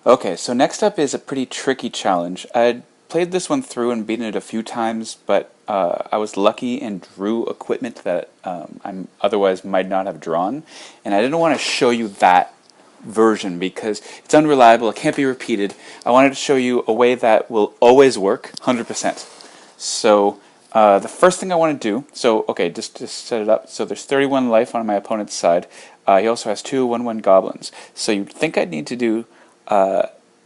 Okay, so next up is a pretty tricky challenge. I played this one through and beaten it a few times, but I was lucky and drew equipment that I otherwise might not have drawn, and I didn't want to show you that version because it's unreliable, it can't be repeated. I wanted to show you a way that will always work, 100%. So the first thing I want to do, so okay, just to set it up, so there's 31 life on my opponent's side. He also has two 1/1 goblins. So you'd think I'd need to do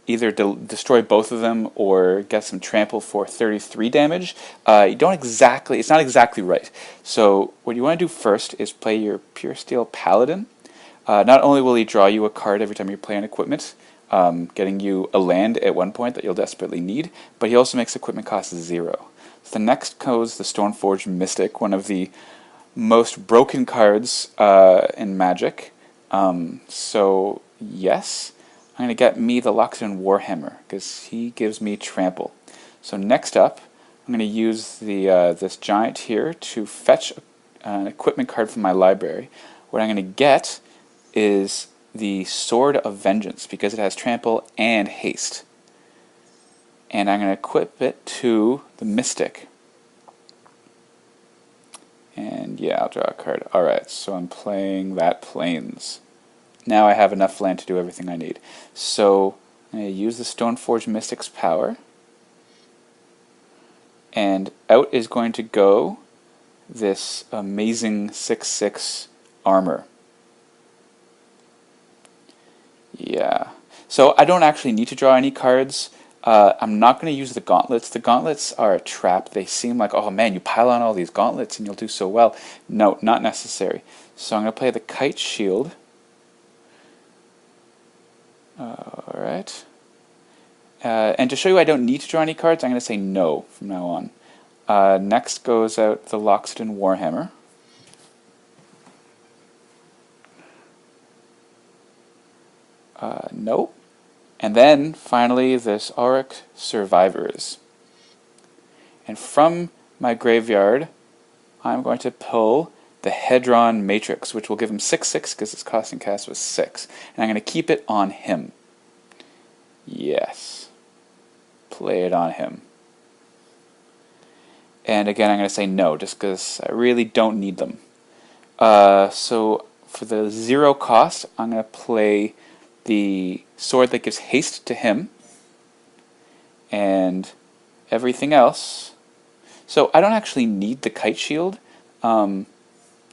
either destroy both of them or get some trample for 33 damage. You don't exactly, it's not exactly right. So what you want to do first is play your Pure Steel Paladin. Not only will he draw you a card every time you play an equipment, getting you a land at one point that you'll desperately need, but he also makes equipment cost 0. So the next goes the Stoneforge Mystic, one of the most broken cards in Magic. So yes, I'm going to get me the Loxodon Warhammer because he gives me trample. So next up, I'm going to use the this giant here to fetch an equipment card from my library. What I'm going to get is the Sword of Vengeance because it has trample and haste. And I'm going to equip it to the Mystic. And yeah, I'll draw a card. Alright, so I'm playing that Plains. Now I have enough land to do everything I need. So I'm going to use the Stoneforge Mystic's power. And out is going to go this amazing 6/6 armor. Yeah. So I don't actually need to draw any cards. I'm not going to use the gauntlets. The gauntlets are a trap. They seem like, oh man, you pile on all these gauntlets and you'll do so well. No, not necessary. So I'm going to play the Kite Shield. Alright. And to show you I don't need to draw any cards, I'm going to say no from now on. Next goes out the Loxodon Warhammer. Nope. And then, finally, this Auric Survivors. And from my graveyard, I'm going to pull the Hedron Matrix, which will give him 6/6 because its casting cast was 6. And I'm going to keep it on him. Yes. Play it on him. And again, I'm going to say no, just because I really don't need them. So for the 0 cost, I'm going to play the sword that gives haste to him, and everything else. So I don't actually need the Kite Shield. The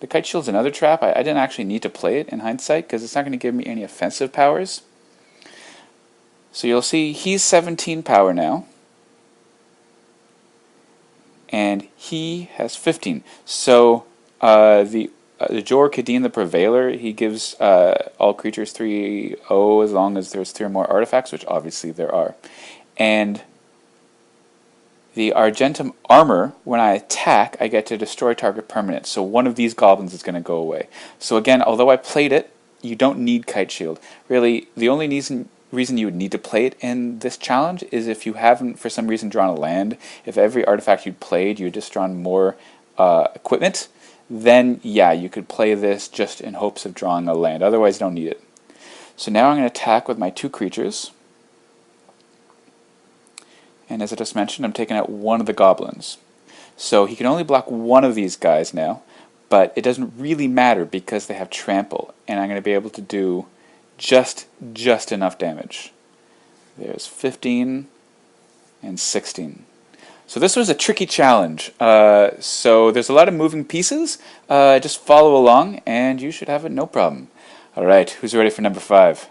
Kite Shield's another trap. I didn't actually need to play it in hindsight because it's not going to give me any offensive powers. So you'll see he's 17 power now, and he has 15. So the Jor Kadeen the Prevailer, he gives all creatures 3/0 as long as there's 3 or more artifacts, which obviously there are. And the Argentum Armor, when I attack, I get to destroy target permanent. So one of these goblins is going to go away. So again, although I played it, you don't need Kite Shield. Really, the only reason you would need to play it in this challenge is if you haven't, for some reason, drawn a land. If every artifact you'd played, you had just drawn more equipment, then yeah, you could play this just in hopes of drawing a land. Otherwise, you don't need it. So now I'm going to attack with my 2 creatures. And as I just mentioned, I'm taking out one of the goblins. So he can only block one of these guys now, but it doesn't really matter because they have trample, and I'm going to be able to do just enough damage. There's 15 and 16. So this was a tricky challenge. So there's a lot of moving pieces. Just follow along and you should have it no problem. Alright, who's ready for number 5?